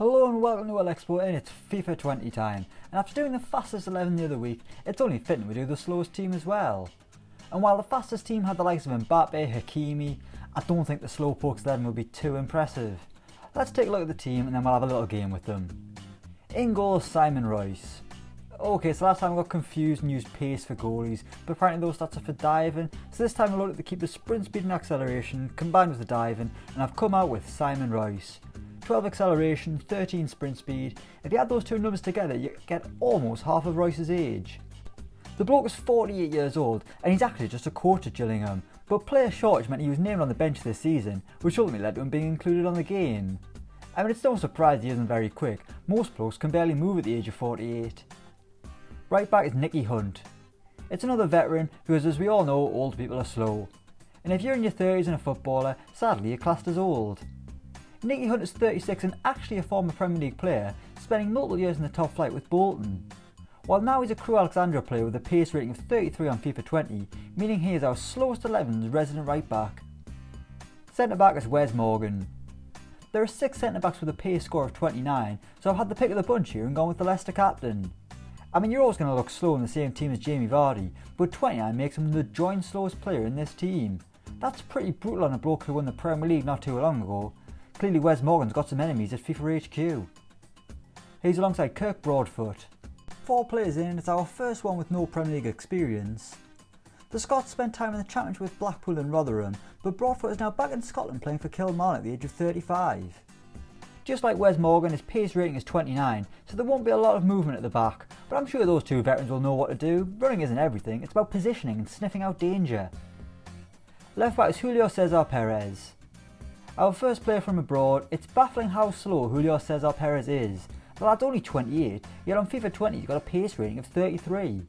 Hello and welcome to Elecspo, and it's FIFA 20 time. And after doing the fastest 11 the other week, it's only fitting we do the slowest team as well. And while the fastest team had the likes of Mbappe, Hakimi, I don't think the slowpokes 11 will be too impressive. Let's take a look at the team and then we'll have a little game with them. In goal, Simon Royce. Okay, so last time I got confused and used pace for goalies, but apparently those stats are for diving, so this time I looked at keep the sprint speed and acceleration combined with the diving, and I've come out with Simon Royce. 12 acceleration, 13 sprint speed. If you add those two numbers together, you get almost half of Royce's age. The bloke is 48 years old, and he's actually just a coach at Gillingham, but player shortage meant he was named on the bench this season, which ultimately led to him being included on the game. I mean, it's no surprise he isn't very quick. Most blokes can barely move at the age of 48. Right back is Nicky Hunt. It's another veteran because, as we all know, old people are slow. And if you're in your 30s and a footballer, sadly you're classed as old. Nicky Hunt is 36 and actually a former Premier League player, spending multiple years in the top flight with Bolton. While now he's a Crewe Alexandra player with a pace rating of 33 on FIFA 20, meaning he is our slowest 11's resident right back. Centre back is Wes Morgan. There are 6 centre backs with a pace score of 29, so I've had the pick of the bunch here and gone with the Leicester captain. I mean, you're always going to look slow in the same team as Jamie Vardy, but 29 makes him the joint slowest player in this team. That's pretty brutal on a bloke who won the Premier League not too long ago. Clearly Wes Morgan's got some enemies at FIFA HQ. He's alongside Kirk Broadfoot. 4 players in, it's our first one with no Premier League experience. The Scots spent time in the Championship with Blackpool and Rotherham, but Broadfoot is now back in Scotland playing for Kilmarnock at the age of 35. Just like Wes Morgan, his pace rating is 29, so there won't be a lot of movement at the back, but I'm sure those two veterans will know what to do. Running isn't everything, it's about positioning and sniffing out danger. Left back is Julio Cesar Perez. Our first player from abroad. It's baffling how slow Julio Cesar Perez is. The lad's only 28, yet on FIFA 20 he's got a pace rating of 33.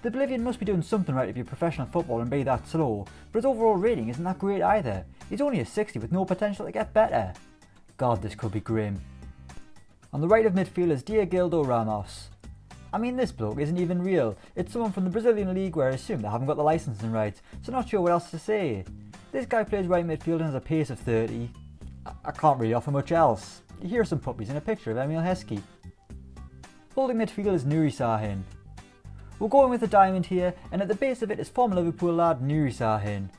The Bolivian must be doing something right to be a professional footballer and be that slow, but his overall rating isn't that great either. He's only a 60 with no potential to get better. God, this could be grim. On the right of midfield is Diego Ramos. I mean, this bloke isn't even real. It's someone from the Brazilian league where I assume they haven't got the licensing rights, so not sure what else to say. This guy plays right midfield and has a pace of 30. I can't really offer much else. Here are some puppies and a picture of Emil Heskey. Holding midfield is Nuri Sahin. We're going with a diamond here, and at the base of it is former Liverpool lad Nuri Sahin.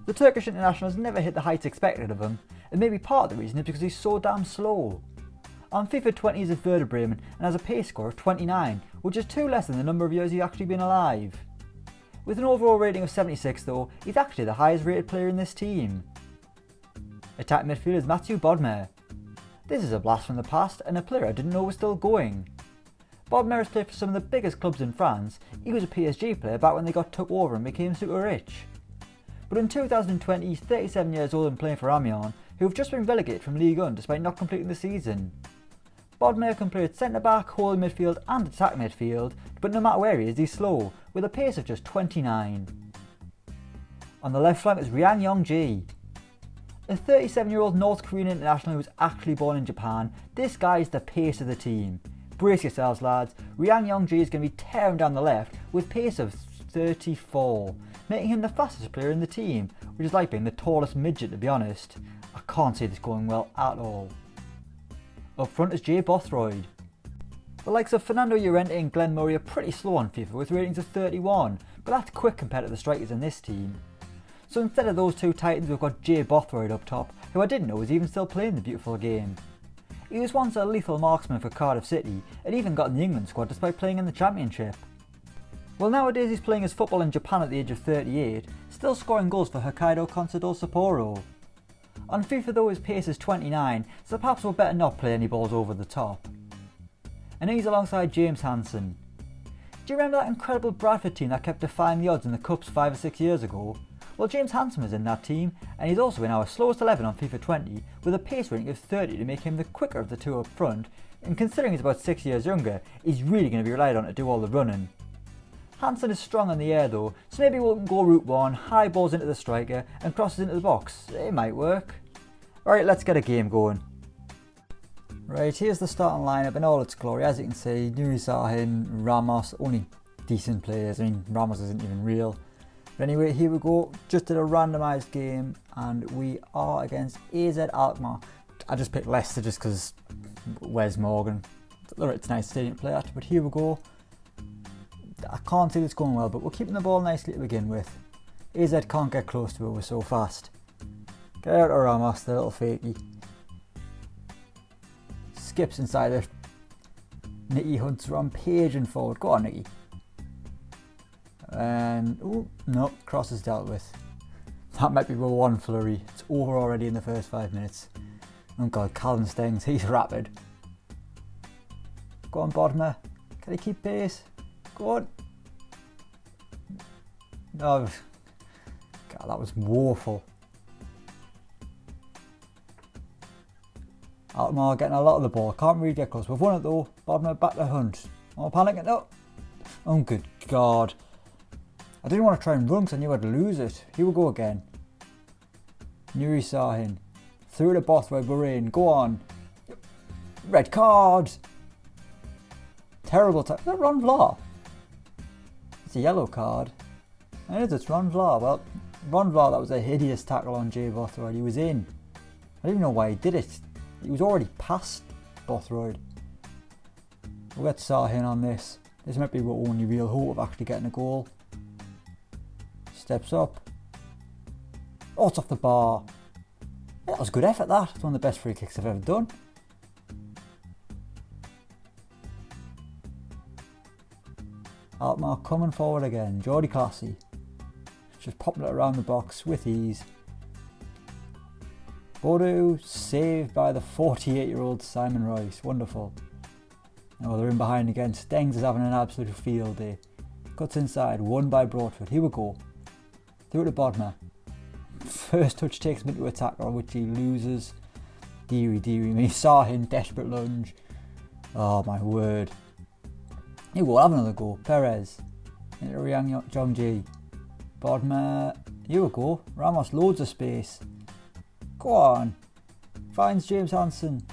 The Turkish international has never hit the heights expected of him, and maybe part of the reason is because he's so damn slow. On FIFA 20 he's a Werder Bremen and has a pace score of 29, which is 2 less than the number of years he's actually been alive. With an overall rating of 76 though, he's actually the highest rated player in this team. Attack midfield is Mathieu Bodmer. This is a blast from the past and a player I didn't know was still going. Bodmer has played for some of the biggest clubs in France. He was a PSG player back when they got took over and became super rich. But in 2020 he's 37 years old and playing for Amiens, who have just been relegated from Ligue 1 despite not completing the season. Bodmer can play at centre back, holding midfield and attack midfield, but no matter where he is he's slow, with a pace of just 29. On the left flank is Ryan Yong-ji. A 37-year-old North Korean international who was actually born in Japan, this guy is the pace of the team. Brace yourselves lads, Ryan Yong-ji is going to be tearing down the left with pace of 34, making him the fastest player in the team, which is like being the tallest midget to be honest. I can't see this going well at all. Up front is Jay Bothroyd. The likes of Fernando Llorente and Glenn Murray are pretty slow on FIFA with ratings of 31, but that's quick compared to the strikers in this team. So instead of those two titans we've got Jay Bothroyd up top, who I didn't know was even still playing the beautiful game. He was once a lethal marksman for Cardiff City and even got in the England squad despite playing in the Championship. Well, nowadays he's playing his football in Japan at the age of 38, still scoring goals for Hokkaido Consadole Sapporo. On FIFA though his pace is 29, so perhaps we'll better not play any balls over the top. And he's alongside James Hansen. Do you remember that incredible Bradford team that kept defying the odds in the Cups 5 or 6 years ago? Well, James Hansen was in that team, and he's also in our slowest 11 on FIFA 20 with a pace rating of 30 to make him the quicker of the two up front, and considering he's about 6 years younger, he's really going to be relied on to do all the running. Hansen is strong on the air though, so maybe we'll go route 1, high balls into the striker and crosses into the box. It might work. Alright, let's get a game going. Right, here's the starting lineup in all its glory. As you can see, Nuri Sahin, Ramos, only decent players. I mean, Ramos isn't even real. But anyway, here we go. Just did a randomised game and we are against AZ Alkmaar. I just picked Leicester just because Wes Morgan. It's nice stadium to play at, but here we go. I can't see this going well, but we're keeping the ball nicely to begin with. AZ can't get close to it, we're so fast. Get out of Ramos, the little fakey. Skips inside it. Nicky Hunt's rampaging forward. Go on, Nicky. And, oh, no, cross is dealt with. That might be one flurry. It's over already in the first 5 minutes. Oh god, Calvin Stengs, he's rapid. Go on, Bodmer. Can he keep pace? Go on. No. God, that was woeful. Alkmaar getting a lot of the ball. Can't really get close. We've won it though. Bodmer back to Hunt. Oh, panicking. No. Oh, good god. I didn't want to try and run because I knew I'd lose it. Here we go again. Nuri Sahin. Through the Bothwell, we're in. Go on. Red card. Terrible time. Is that Ron Vlaar? It's a yellow card. And it's Ron Vlaar. Well, Ron Vlaar, that was a hideous tackle on Jay Bothroyd. He was in. I don't even know why he did it. He was already past Bothroyd. We'll get Sahin on this. This might be our only real hope of actually getting a goal. Steps up. Oh, it's off the bar. Yeah, that was a good effort, that. It's one of the best free kicks I've ever done. Alkmaar coming forward again. Geordie Classy. Just popping it around the box with ease. Bodo saved by the 48-year-old Simon Royce. Wonderful. Oh, they're in behind again. Stengs is having an absolute field day. Cuts inside. Won by Broadford. Here we go. Through to Bodmer. First touch takes him into a tackle, which he loses. Deary me. Sahin, desperate lunge. Oh my word. He will have another go. Perez. Into Riang Jongji. Bodmer. Here we go. Ramos, loads of space. Go on. Finds James Hansen.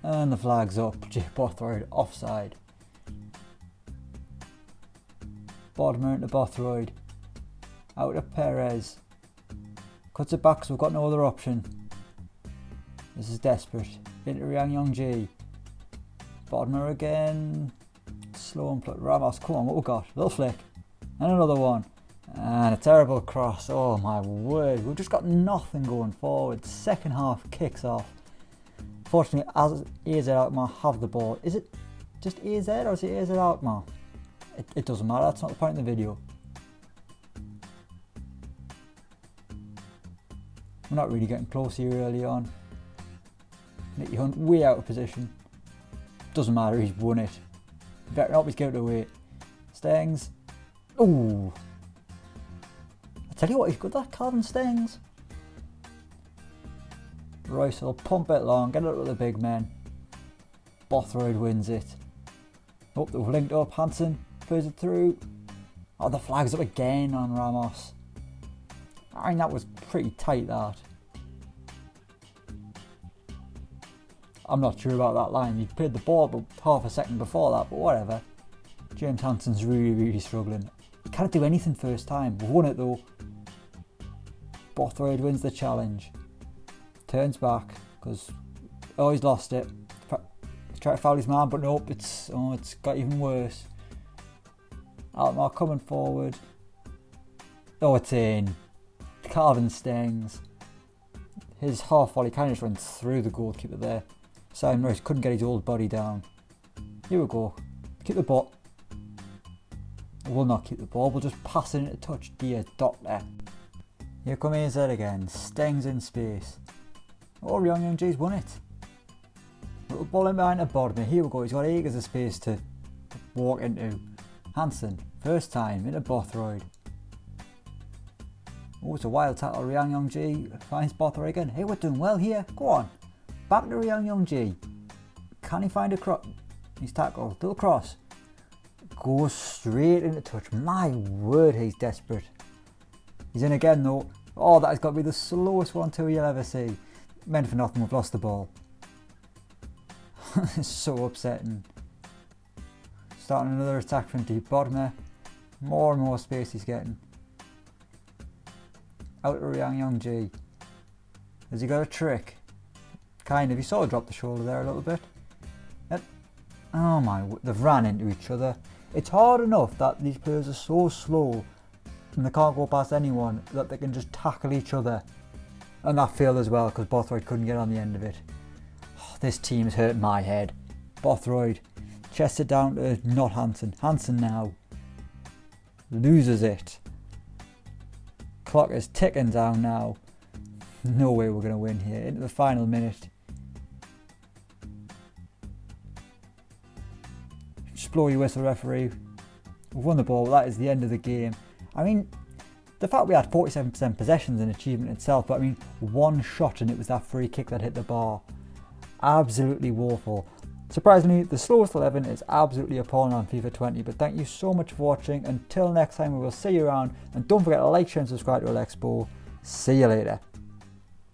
And the flag's up. Jay Bothroyd offside. Bodmer into Bothroyd. Out of Perez. Cuts it back because we've got no other option. This is desperate. Into Riang Yongji. Bodmer again. Slow and play. Ramos, come on, what we got? Little flick. And another one. And a terrible cross. Oh my word. We've just got nothing going forward. Second half kicks off. Fortunately, as AZ Alkmaar have the ball. Is it just AZ or is it AZ Alkmaar? It doesn't matter. That's not the point of the video. We're not really getting close here early on. Nicky Hunt way out of position. Doesn't matter, he's won it. Better not be scared to wait. Stengs. Ooh. I tell you what, he's good, that Calvin Stengs. Royce will pump it long, get it up with the big men. Bothroyd wins it. Oh, they've linked up. Hansen plays it through. Oh, the flag's up again on Ramos. I mean, that was pretty tight, that. I'm not sure about that line. He played the ball about half a second before that, but whatever. James Hansen's really struggling. He can't do anything first time. We've won it though. Bothroyd wins the challenge. Turns back because he's lost it. He's trying to foul his man, but nope. It's got even worse. Alkmaar coming forward. Oh, it's in. Calvin Stengs. His half volley kind of just went through the goalkeeper there. Simon Royce couldn't get his old body down. Here we go. Keep the ball. We'll not keep the ball. We'll just pass it into touch. Dear doctor. Here come AZ again. Stengs in space. Oh, Riang Yongji's won it. Little ball in behind the bottom. Here we go. He's got acres of space to walk into. Hansen. First time into Bothroyd. Oh, it's a wild tackle. Riang Yongji finds Bothroyd again. Hey, we're doing well here. Go on. Back to Riang Yongji. Can he find a cross? He's tackled. Little cross. Goes straight into touch. My word, he's desperate. He's in again though. Oh, that has got to be the slowest 1-2 you'll ever see. Meant for nothing, we've lost the ball. It's so upsetting. Starting another attack from deep. Bodmer. More and more space he's getting. Out to Riang Yongji. Has he got a trick? Kind of. He sort of dropped the shoulder there a little bit. Yep. Oh my, they've ran into each other. It's hard enough that these players are so slow and they can't go past anyone that they can just tackle each other. And that failed as well because Bothroyd couldn't get on the end of it. Oh, this team's hurting my head. Bothroyd chested down to not Hansen. Hansen now loses it. Clock is ticking down now. No way we're going to win here. Into the final minute. Just blow your whistle, referee. We've won the ball. That is the end of the game. I mean, the fact we had 47% possession is an achievement itself, but I mean, one shot and it was that free kick that hit the bar. Absolutely woeful. Surprisingly, the slowest 11 is absolutely appalling on FIFA 20, but thank you so much for watching. Until next time, we will see you around, and don't forget to like, share and subscribe to Elecspo. See you later.